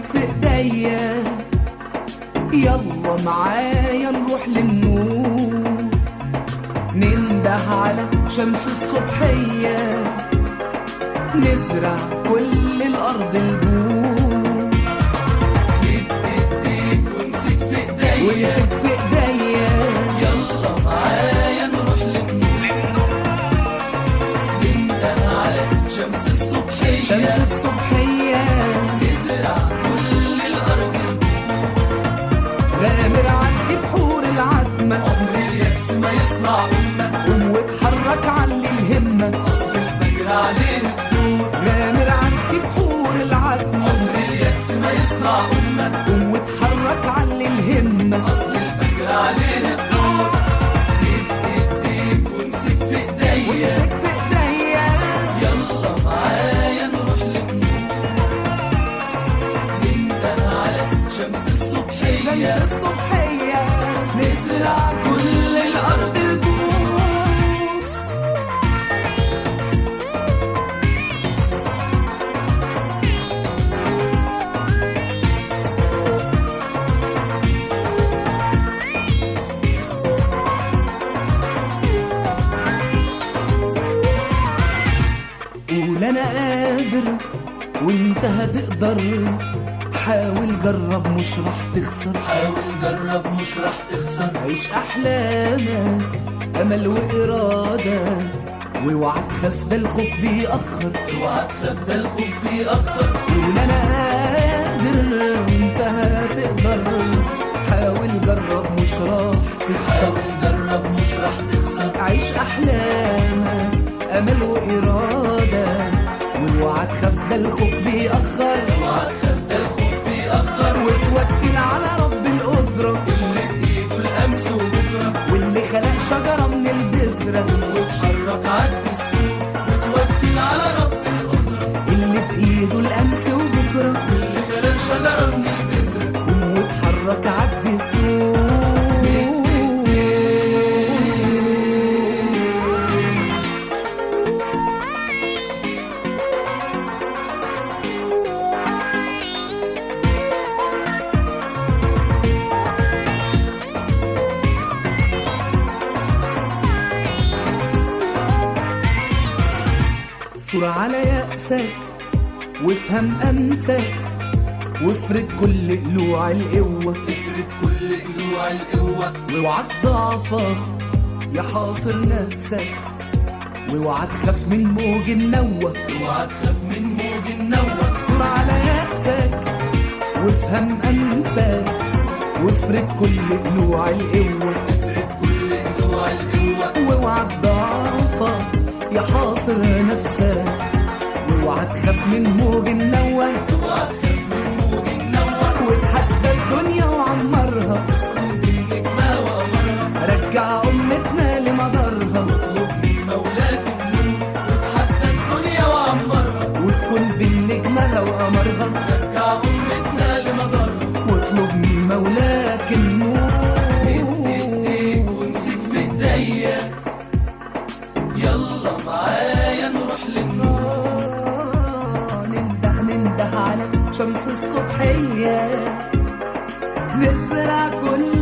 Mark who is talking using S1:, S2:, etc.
S1: وامسك في ايديا، يلا معايا نروح للنور، ننده على شمس الصبحية، نزرع كل الأرض البور.
S2: وامسك في ايديا، يلا معايا نروح للنور، ننده على شمس الصبحية، نزرع كل الأرض البور.
S1: غامر عدي بحور العتمة،
S2: عمر اليأس ما يصنع أمة،
S1: قوم واتحرك علي الهمة،
S2: أصل الفجر عليه الدور.
S1: غامر عدي بحور العتمة،
S2: عمر اليأس ما يصنع أمة،
S1: قوم واتحرك علي الهمة،
S2: أصل الفجر عليه الدور. إيديك وامسك في إيديا،
S1: وامسك في ايديا،
S2: يلا معايا نروح للنور، ننده على شمس الصبحية، نزرع كل الأرض البور.
S1: قول انا قادر وانت هتقدر، حاول جرب مش راح تخسر،
S2: حاول جرب مش راح تخسر،
S1: عيش احلامك امل وارادة، واوعى تخاف ده الخوف بيأخر،
S2: اوعى تخاف ده الخوف بيأخر.
S1: قول انا قادر وانت هتقدر، حاول جرب مش راح تخسر،
S2: حاول جرب مش راح تخسر،
S1: عيش احلامك امل وارادة، واوعى تخاف ده الخوف بيأخر،
S2: اوعى تخاف ده الخوف بيأخر.
S1: وتوكل على رب القدرة
S2: اللي بإيده الأمس وبكرة،
S1: واللي خلق شجرة من البذرة،
S2: واتحرك عدي السوق، وتوكل على رب القدرة،
S1: اللي بإيده الأمس وبكرة،
S2: اللي خلق شجرة من البذرة،
S1: قوم واتحرك عدي السوق. ثور على يأسك وافهم أمسك، وافرد كل قلوع القوة،
S2: افرد كل قلوع القوة،
S1: واوعى تضعفك يا حاصر نفسك، واوعى تخاف من موج النوة،
S2: اوعى تخاف من موج النوة.
S1: ثور على يأسك وافهم أمسك، وافرد كل قلوع القوة،
S2: افرد كل قلوع القوة،
S1: واوعى تضعفك يا حاصر نفسك، واوعى تخاف من موج النوة،
S2: اوعى تخاف من موج النوة.
S1: وتحدى الدنيا وعمرها،
S2: اسكن بالنجمة وقمرها،
S1: رجع أمتنا لمدارها،
S2: اطلب من مولاك النور، وتحدى الدنيا وعمرها،
S1: واسكن بالنجمة وقمرها،
S2: رجع أمتنا لمدارها،
S1: واطلب من مولاك النور.
S2: ايديك وامسك في ايديا، يلا معايا نروح للنور،
S1: ننده على شمس الصبحية، نزرع كل